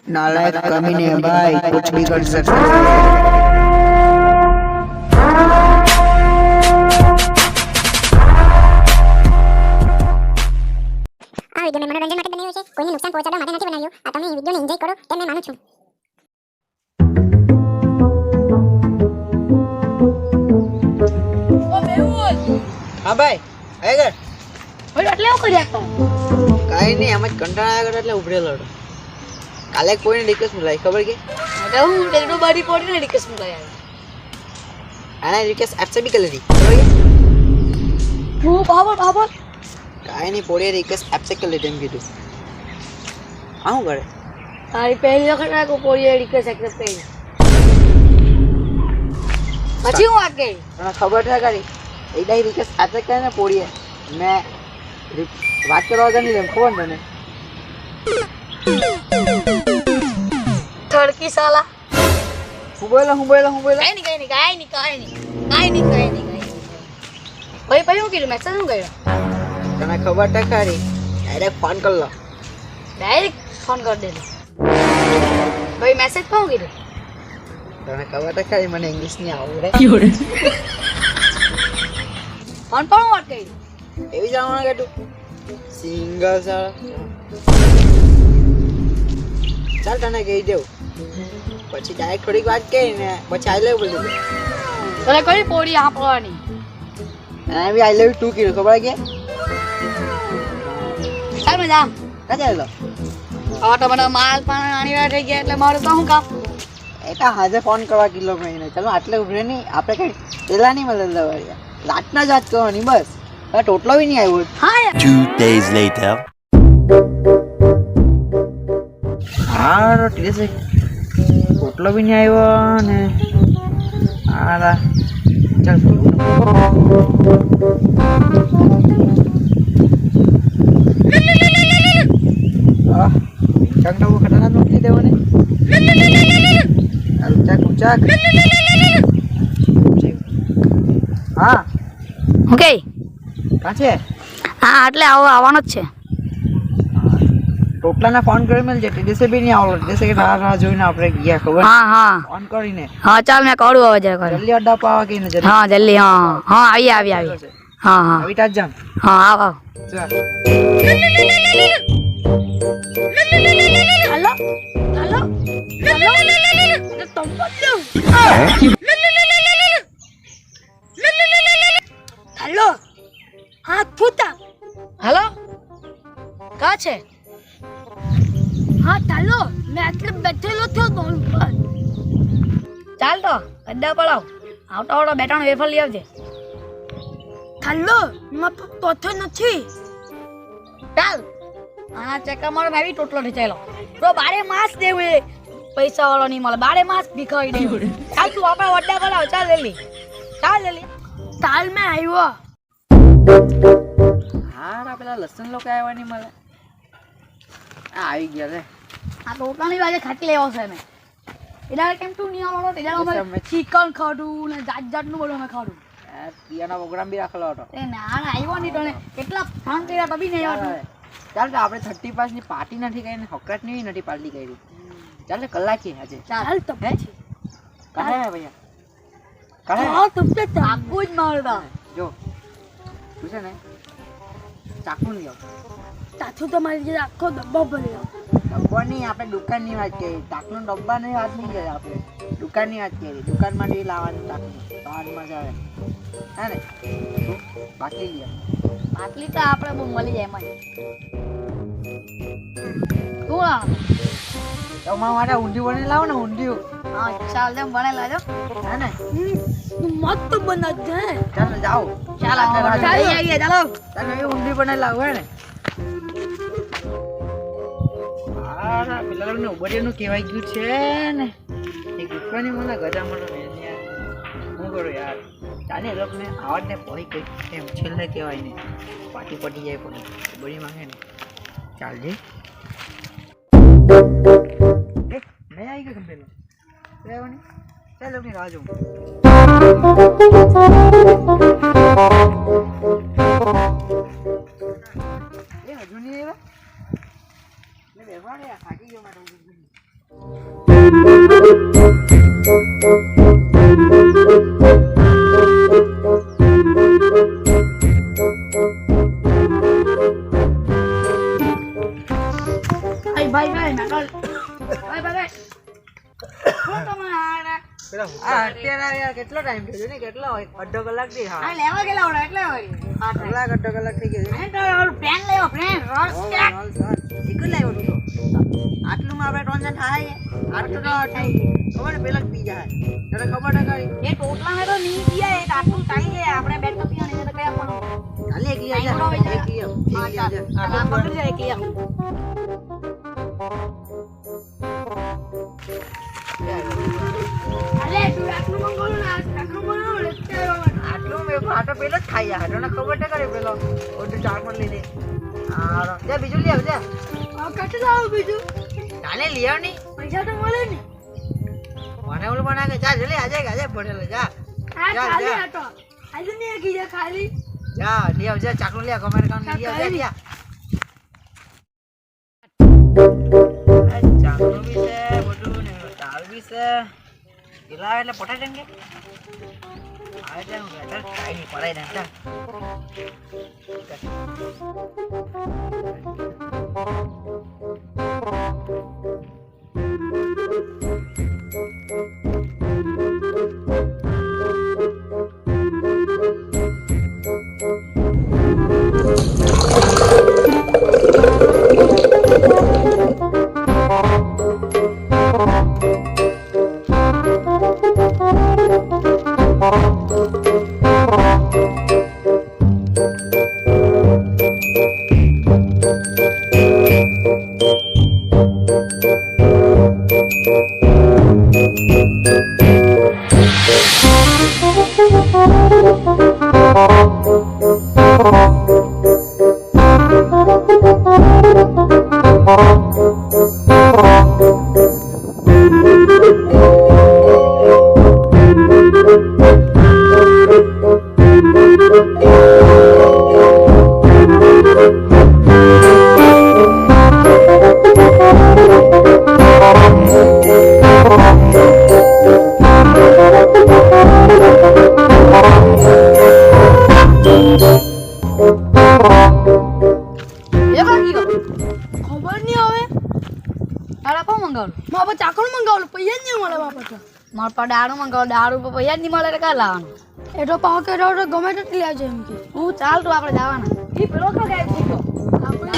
नालायक कमीने है भाई, कुछ भी कर सकते हो। આ વિડિયો મેં મનોરંજન માટે બનાવ્યો છે, કોઈને નુકસાન પહોંચાડવા માટે નથી બનાવ્યો. આ તમે વિડિયોને એન્જોય કરો તેમ મેં માનું છું. ઓ મેહુલ हाँ भाई आएगा ઓય એટલે હું કરી આપતો કાઈ નહીં એમ જ કંટાળા આગળ એટલે ઉભરેલો હતો. કાલે કોઈને રિક્વેસ્ટ મળી ખબર કે એટલે હું ડેડો બાડી પડીને રિક્વેસ્ટ મુકાય આને રિક્વેસ્ટ એક્સેપ્ટ બી કરી લીધી ખબર કે હું બાબા કાઈ નહીં પોડીએ રિક્વેસ્ટ એક્સેપ્ટ કરી લીધી એમ કીધું. આ શું કરે તારી પહેલી વખત આ કોપોરી રિક્વેસ્ટ એક્સેપ્ટ કરી પછી હું વાત કરી તને ખબર છે કરી એકદા રિક્વેસ્ટ એક્સેપ્ટ કરીને પોડીએ મેં વાત કરવા વગર નહીં ખબર તને થડકી સાલા હું બોલો કાઈ નહીં ભાઈ હું કીધું મેસેજ શું કર્યો તને ખબર છે ખરી ડાયરેક્ટ ફોન કરી લો. ડાયરેક્ટ ફોન કરી દેજો ભાઈ મેસેજ પણ હું કીધું તને ખબર છે ખરી મને ઇંગ્લિશ નહીં આવડે ફોન પણ હું વાત કરી એવી જવાનું કે તું સિંગલ ચાલ તને કહી દેવું પછી ડાયરેક્ટ થોડીક વાત કરી ને પછી આઈ લવ બોલી દે તને કઈ પોડી આપવાની અને બી આઈ લવ યુ ટુ કીધું ખબર કે ચાલ મેં જામ કા ચાલો હવે તો મને માલ પાણી આની વાર થઈ ગયા એટલે મારું તો શું કામ એકા હાજે ફોન કરવા કિલો મહિને ચાલો આટલે ઉભરે નહીં આપણે કઈ પેલા નહીં મળે દવાડિયા રાતના જ વાત કરવાની બસ હવે ટોટલો બી નહીં આવ્યો. હા યાર 2 days later. હા ટીસે ટોટલો બી નહીં આવ્યો ને આરા ચાલ ચાક નવું ખતરનાક નોખી દેવો ને ચાક હા ઓકે કાં છે હા એટલે આવવાનો જ છે ટોટલાને ફોન કરી મેલ છે ટીડીસે બી નહીં આવલો ટીડીસે કે રાહ જોઈને આપણે ગયા ખબર હા ફોન કરીને હા ચાલ મેં કરું હવે જરા કરું જલ્દી અડ્ડા પાવા કે ને જલ્દી હા જલ્દી હા આવી હા આવી તાજ જામ આવ ચાલ હાલો હાલો હા ફૂટા હાલો કા છે હા ચાલો મેં એટલે બેઠેલો થયો બોલ પર ચાલ તો અડ્ડા પડાવ આવતો બે ત્રણ વેફર લઈ આવજે ચાલો માં તો નથી ચાલ આ ચેકા મારો મેં બી ટોટલો ઠેચાયેલો તો બારે માસ દેવું એ પૈસા વાળો નહીં મળે બારે માસ ભીખાવી દેવું ચાલ તું આપણા વડ્ડા પડાવ ચાલ જલ્દી ચાલ મેં આવ્યો હા પેલા લસણ લોકો આવ્યા નહીં મળે આવી ગયા રે આ ટોટલાની બાજુ ખાટી લેવો છે મેં એટલે કેમ તું નહીં આવવાનો તે ચિકન ખાધું ને જાતનું બધું અમે ખાધું પિયાનો પ્રોગ્રામ બી રાખેલો હતો એ ના આવ્યો નહીં તને કેટલા ફોન કર્યા તો બી નહીં આવ્યો ચાલ તો આપણે 35 ની પાર્ટી નથી કરી ને હકરાટ ની નથી પાર્ટી કરી ચાલ તો કલાકી આજે ચાલ તો પછી કાહે ભૈયા કાહે હા તમને ચાકુ જ મારતા જો તું છે ને ચાકુ લઈ આવ ચાકુ તો મારી જે આખો ડબ્બો ભર્યો ડબ્બો નહીં આપણે દુકાનની વાત કરી ચાકનો ડબ્બાની વાત નહીં કરી આપણે દુકાનની વાત કરી દુકાનમાંથી લાવવાનું ચાકુ બહાર મજા આવે હે ને બાકી લે આટલી તો આપણે બહુ મળી જાય એમાં તમારા માટે ઊંધિયું બની લાવો ને ઊંધિયું હા ચાલ જેમ બને લાજો હે ને મસ્ત બનાવજે ચાલો જાઓ ચાલો ચાલો તને એ ઊંધિયું બનાવી લાવો હે ને હા પેલા લોકોને ઉબડિયાનું કહેવાય ગયું છે ને એ ગુટવાની મને ગજા મળો ને શું કરું યાર ચાલે એ લોકોને આવાજને પડી કઈ એમ છેલ્લે કહેવાય ને પાટી પડી જાય પણ ઉબડી માંગે ને ચાલજે મેં આવી ગયો પેલો રહેવાની ચાલ લોકોની રાહ જોઉં એ હજુ નહીં આવ્યા મેં બેસવા ને થાકી ગયો મારે ભાઈ મેટલ ભાઈ શું તમારા અત્યારે યાર કેટલો ટાઈમ થયો છે ને કેટલો હોય અડધો કલાક થી હા લેવા ગયેલા ઓડા એટલે હોય અડધો કલાક થઈ ગયો છે પેન લેવો પેન રસ એકલું લાવ્યો તું તો આટલું માં આપણે ટ્રાન્ઝેક્શન થાય આટલું તો ખબર ને પેલા પી જાય તને ખબર ને કરી એ ટોટલા મે તો નહીં પીયા એ આટલું ટાઈમ છે આપણે બેટ તો પીવાની છે તો કયા પણ ચાલે એક લિયા જા એક લિયા આ પકડી જાય કે અરે તું આટલું મંગોલું ના આટલું બનાવો લેતે આટલું મેં આટો પેલો જ ખાઈ જાય તને ખબર ને કરી પેલો ઓડું ચાર પણ લઈ લે હા જા બીજું લઈ આવ જા કેટલું લાવું બીજું ચાલે લઈ આવ ની પૈસા તો મળે ને મને ઓલું બના કે જા જલ્દી આજે ભણેલો જા આ ખાલી આટો આજે ને કીધે ખાલી જા લઈ આવ જા ચાકલું લઈ આવ કમેર કામ લઈ આવ જા ચાકલું બી છે બધું ને તાળ બી છે પેલા એટલે પટાઈ દેંગે આવે છે બેટર કાઈ નહીં પડાઈ દે જા ખબર નહીં હવે તારા કોણ મંગાવલું મારા ચાકણ મંગાવલું પૈસા જ નહીં મળે બાપા તો મારા પાસે દારૂ મંગાવ દારૂ પર પૈસા જ નહીં મળે ક્યાં લાવવાનું એટલો પાવ કે ગમે તે લે છે એમ કે હું ચાલ તું આપણે જવાના એ પેલો તો ગાયબ થઈ ગયો આપણે